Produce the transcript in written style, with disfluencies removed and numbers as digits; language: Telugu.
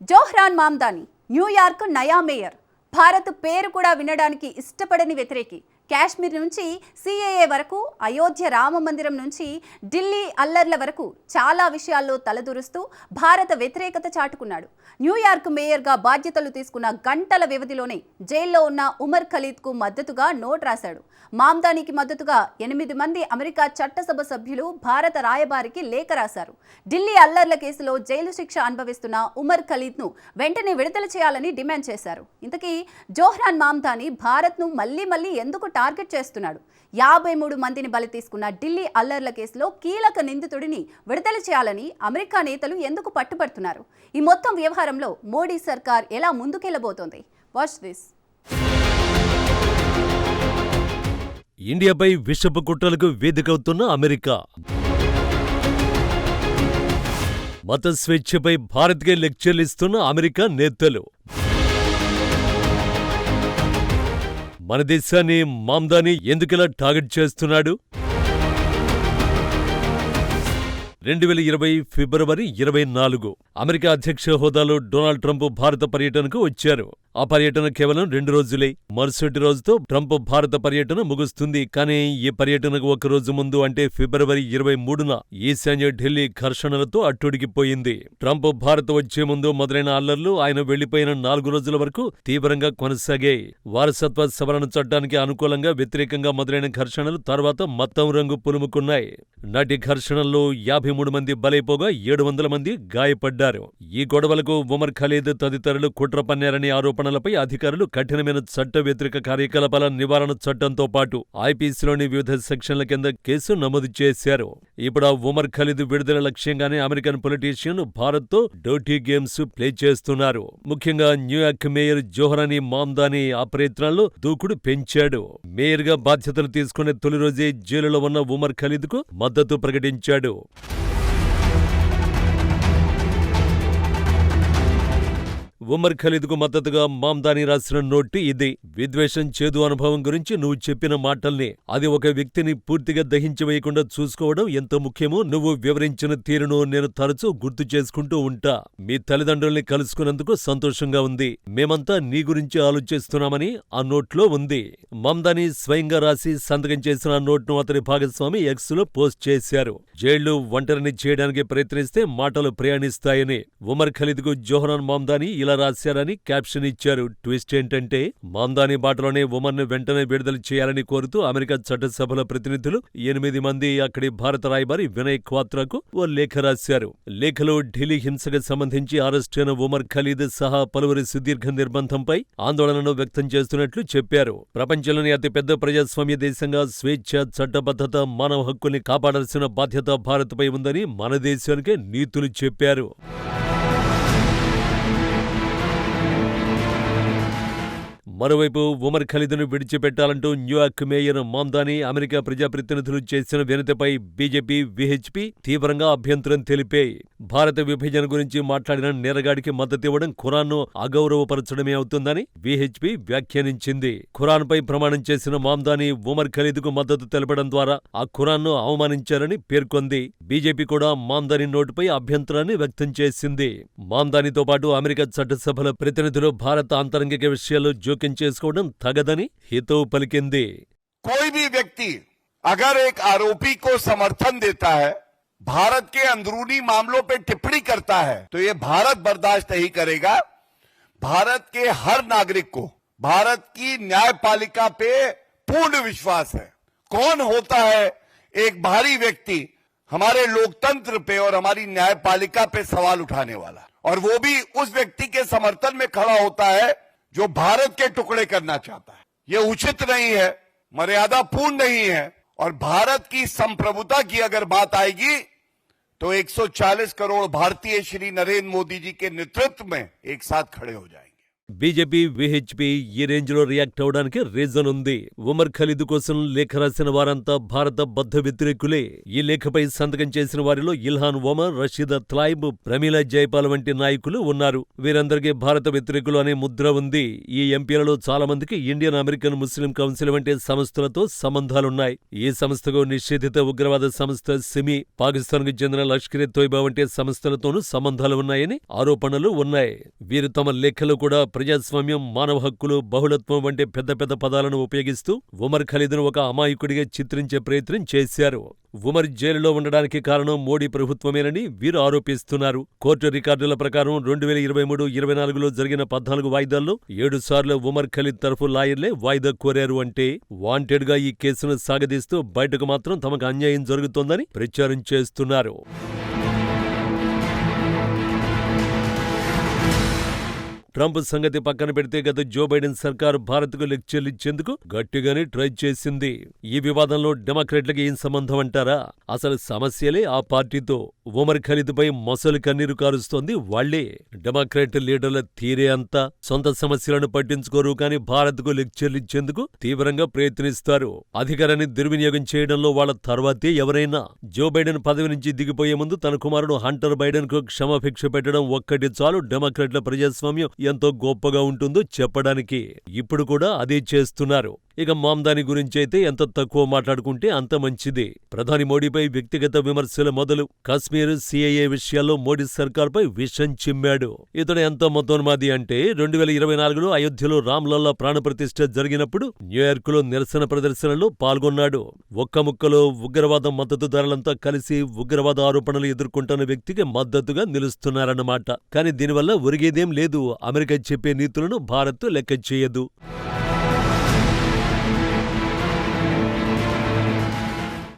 జోహ్రాన్ మామ్దాని న్యూయార్క్ నయా మేయర్. భారత్ పేరు కూడా వినడానికి ఇష్టపడని వ్యతిరేకి. కాశ్మీర్ నుంచి సిఏఏ వరకు, అయోధ్య రామ మందిరం నుంచి ఢిల్లీ అల్లర్ల వరకు చాలా విషయాల్లో తలదూరుస్తూ భారత వ్యతిరేకత చాటుకున్నాడు. న్యూయార్క్ మేయర్గా బాధ్యతలు తీసుకున్న గంటల వ్యవధిలోనే జైల్లో ఉన్న ఉమర్ ఖలీద్కు మద్దతుగా నోట్ రాశాడు. మామ్దానికి మద్దతుగా 8 మంది అమెరికా చట్టసభ సభ్యులు భారత రాయబారికి లేఖ రాశారు. ఢిల్లీ అల్లర్ల కేసులో జైలు శిక్ష అనుభవిస్తున్న ఉమర్ ఖలీద్ను వెంటనే విడుదల చేయాలని డిమాండ్ చేశారు. ఇంతకీ జోహ్రాన్ మామ్దాని భారత్ను మళ్లీ ఎందుకు టార్గెట్ చేస్తున్నాడు? 53 మందిని బలి తీసుకున్న ఢిల్లీ అల్లర్ల కేసులో కీలక నిందితుడిని విడుదల చేయాలని అమెరికా నేతలు ఎందుకు పట్టుబడుతున్నారు? ఈ మొత్తం వ్యవహారంలో మోడీ సర్కార్ ఎలా ముందుకెళ్లబోతోంది? Watch this. ఇండియాపై విషపు కుట్రలకు వేదికవుతున్న అమెరికా, మత స్వేచ్ఛపై భారత్కే లెక్చర్లు ఇస్తున్న అమెరికా నేతలు, మన దేశాన్ని మామ్దాని ఎందుకిలా టార్గెట్ చేస్తున్నాడు? 2020 ఫిబ్రవరి 24 అమెరికా అధ్యక్ష హోదాలో డొనాల్డ్ ట్రంప్ భారత పర్యటనకు వచ్చారు. ఆ పర్యటన కేవలం 2 రోజులే. మరుసటి రోజుతో ట్రంప్ భారత పర్యటన ముగుస్తుంది. కానీ ఈ పర్యటనకు ఒక రోజు ముందు, అంటే ఫిబ్రవరి 23న ఈశాన్య ఢిల్లీ ఘర్షణలతో అట్టుడికిపోయింది. ట్రంప్ భారత్ వచ్చే ముందు మొదలైన అల్లర్లు ఆయన వెళ్లిపోయిన 4 రోజుల వరకు తీవ్రంగా కొనసాగాయి. వారసత్వ సవరణ చట్టానికి అనుకూలంగా, వ్యతిరేకంగా మొదలైన ఘర్షణలు తర్వాత మతం రంగు పులుముకున్నాయి. నాటి ఘర్షణల్లో 53 మంది బలైపోగా 700 మంది గాయపడ్డారు. ఈ గొడవలకు ఉమర్ ఖలీద్ తదితరులు కుట్ర పన్నారనే ఆరోపణలపై అధికారులు కఠినమైన చట్ట వ్యతిరేక కార్యకలాపాల నివారణ చట్టంతో పాటు ఐపీసీలోని వివిధ సెక్షన్ల కింద కేసు నమోదు చేశారు. ఇప్పుడు ఆ ఉమర్ ఖలీద్ విడుదల లక్ష్యంగానే అమెరికన్ పొలిటీషియన్ భారత్తో డర్టీ గేమ్స్ ప్లే చేస్తున్నారు. ముఖ్యంగా న్యూయార్క్ మేయర్ జోహ్రాన్ మామ్దాని ఆ ప్రయత్నాల్లో దూకుడు పెంచాడు. మేయర్గా బాధ్యతలు తీసుకునే తొలి రోజే జైలులో ఉన్న ఉమర్ ఖలీద్కు మద్దతు ప్రకటించాడు. ఉమర్ ఖలీద్కు మద్దతుగా మామ్దాని రాసిన నోటు ఇది. విద్వేషం, చేదు అనుభవం గురించి నువ్వు చెప్పిన మాటల్ని, అది ఒక వ్యక్తిని పూర్తిగా దహించివేయకుండా చూసుకోవడం ఎంత ముఖ్యమో నువ్వు వివరించిన తీరును నేను తరచూ గుర్తు చేసుకుంటూ ఉంటా. మీ తల్లిదండ్రుల్ని కలుసుకున్నందుకు సంతోషంగా ఉంది. మేమంతా నీ గురించి ఆలోచిస్తున్నామని ఆ నోట్లో ఉంది. మామ్దాని స్వయంగా రాసి సంతకం చేసిన ఆ నోట్ను అతని భాగస్వామి ఎక్స్లో పోస్ట్ చేశారు. జైళ్లు ఒంటరిని చేయడానికి ప్రయత్నిస్తే మాటలు ప్రయాణిస్తాయని ఉమర్ ఖలీద్కు జోహ్రాన్ మామ్దాని ఇలా రాశారని క్యాప్షన్ ఇచ్చారు. ట్విస్ట్ ఏంటంటే, మామ్దాని బాటలోనే ఉమర్ను వెంటనే విడుదల చేయాలని కోరుతూ అమెరికా చట్టసభల ప్రతినిధులు 8 మంది అక్కడి భారత రాయబారి వినయ్ క్వాత్రాకు ఓ లేఖ రాశారు. లేఖలో ఢిల్లీ హింసకు సంబంధించి అరెస్టైన ఉమర్ ఖలీద్ సహా పలువురి సుదీర్ఘ నిర్బంధంపై ఆందోళనను వ్యక్తం చేస్తున్నట్లు చెప్పారు. ప్రపంచంలోని అతిపెద్ద ప్రజాస్వామ్య దేశంగా స్వేచ్ఛ, చట్టబద్ధత, మానవ హక్కుల్ని కాపాడాల్సిన బాధ్యత భారత్పై ఉందని మన దేశానికే నీతులు చెప్పారు. మరోవైపు ఉమర్ ఖలీద్ను విడిచిపెట్టాలంటూ న్యూయార్క్ మేయర్ మామ్దాని అమెరికా ప్రజాప్రతినిధులు చేసిన వినతిపై బీజేపీ, విహెచ్పీ తీవ్రంగా అభ్యంతరం తెలిపాయి. భారత విభజన గురించి మాట్లాడిన నేరగాడికి మద్దతివ్వడం ఖురాన్ను అగౌరవపరచడమే అవుతుందని విహెచ్పీ వ్యాఖ్యానించింది. ఖురాన్పై ప్రమాణం చేసిన మామ్దాని ఉమర్ ఖలీద్కు మద్దతు తెలపడం ద్వారా ఆ ఖురాన్ను అవమానించారని పేర్కొంది. బీజేపీ కూడా మామ్దాని నోటుపై అభ్యంతరాన్ని వ్యక్తం చేసింది. మామ్దానితో పాటు అమెరికా చట్టసభల ప్రతినిధులు భారత అంతరంగిక విషయాల్లో జోక్యం చేసుకోవడం తగదని హితవు పలికింది. कोई भी व्यक्ति अगर एक आरोपी को समर्थन देता है, भारत के अंदरूनी मामलों पे टिप्पणी करता है, तो ये भारत बर्दाश्त नहीं करेगा. भारत के हर नागरिक को भारत की न्यायपालिका पे पूर्ण विश्वास है. कौन होता है एक भारी व्यक्ति हमारे लोकतंत्र पे और हमारी न्यायपालिका पे सवाल उठाने वाला, और वो भी उस व्यक्ति के समर्थन में खड़ा होता है जो भारत के टुकड़े करना चाहता है. ये उचित नहीं है, मर्यादापूर्ण नहीं है. और भारत की संप्रभुता की अगर बात आएगी तो 140 करोड़ भारतीय श्री नरेंद्र मोदी जी के नेतृत्व में एक साथ खड़े हो जाएंगे. బీజేపీ, విహెచ్పీ ఈ రేంజ్ లో రియాక్ట్ అవడానికి రీజన్ ఉంది. ఉమర్ ఖలీద్ కోసం లేఖ రాసిన వారంతా భారత బద్ధ వ్యతిరేకులే. ఈ లేఖపై సంతకం చేసిన వారిలో ఇల్హాన్ ఒమర్, రషీదా త్లాయిబ్, ప్రమీలా జైపాల్ వంటి నాయకులు ఉన్నారు. వీరందరికీ భారత వ్యతిరేకులు అనే ముద్ర ఉంది. ఈ ఎంపీలలో చాలా మందికి ఇండియన్ అమెరికన్ ముస్లిం కౌన్సిల్ వంటి సంస్థలతో సంబంధాలున్నాయి. ఈ సంస్థకు నిషేధిత ఉగ్రవాద సంస్థ సిమి, పాకిస్తాన్కు చెందిన లష్కరే తోయిబా వంటి సంస్థలతోనూ సంబంధాలు ఉన్నాయని ఆరోపణలు ఉన్నాయి. వీరు తమ లేఖలో కూడా ప్రజాస్వామ్యం, మానవ హక్కులు, బహుళత్వం వంటి పెద్ద పెద్ద పదాలను ఉపయోగిస్తూ ఉమర్ ఖలీద్ను ఒక అమాయకుడిగా చిత్రించే ప్రయత్నం చేశారు. ఉమర్ జైలులో ఉండడానికి కారణం మోడీ ప్రభుత్వమేనని వీరు ఆరోపిస్తున్నారు. కోర్టు రికార్డుల ప్రకారం 2023-24లో జరిగిన 14 వాయిదాల్లో 7 సార్లు ఉమర్ ఖలీద్ తరఫు లాయర్లే వాయిదా కోరారు. అంటే వాంటెడ్ గా ఈ కేసును సాగదీస్తూ బయటకు మాత్రం తమకు అన్యాయం జరుగుతోందని ప్రచారం చేస్తున్నారు. ట్రంప్ సంగతి పక్కన పెడితే గత జో బైడెన్ సర్కారు భారత్కు లెక్చర్లు ఇచ్చేందుకు గట్టిగానే ట్రై చేసింది. ఈ వివాదంలో డెమోక్రాట్లకు ఏం సంబంధం అంటారా? అసలు సమస్యలే ఆ పార్టీతో. ఉమర్ ఖలీద్పై మొసలి కన్నీరు కారుస్తోంది వాళ్లే. డెమోక్రాట్ లీడర్ల తీరే అంతా సొంత సమస్యలను పట్టించుకోరు, కానీ భారత్కు లెక్చర్లు ఇచ్చేందుకు తీవ్రంగా ప్రయత్నిస్తారు. అధికారాన్ని దుర్వినియోగం చేయడంలో వాళ్ల తర్వాతే ఎవరైనా. జో బైడెన్ పదవి నుంచి దిగిపోయే ముందు తన కుమారుడు హంటర్ బైడెన్ కు క్షమాభిక్ష పెట్టడం ఒక్కటి చాలు డెమోక్రాట్ల ప్రజాస్వామ్యం ఎంతో గొప్పగా ఉంటుందో చెప్పడానికి. ఇప్పుడు కూడా అదే చేస్తున్నారు. ఇక మామ్దాని గురించైతే ఎంత తక్కువ మాట్లాడుకుంటే అంత మంచిది. ప్రధాని మోడీపై వ్యక్తిగత విమర్శలు మొదలు కశ్మీర్, సిఐఏ విషయాల్లో మోడీ సర్కార్పై విషం చిమ్మాడు. ఇతడు ఎంత మొత్తోన్మాది అంటే 2024లో అయోధ్యలో రామ్లల్లా ప్రాణప్రతిష్ఠ జరిగినప్పుడు న్యూయార్కులో నిరసన ప్రదర్శనలో పాల్గొన్నాడు. ఒక్క ముక్కలో ఉగ్రవాద మద్దతుదారులంతా కలిసి ఉగ్రవాద ఆరోపణలు ఎదుర్కొంటున్న వ్యక్తికి మద్దతుగా నిలుస్తున్నారన్నమాట. కానీ దీనివల్ల ఒరిగేదేం లేదు. అమెరికా చెప్పే నీతులను భారత్ లెక్క చేయదు.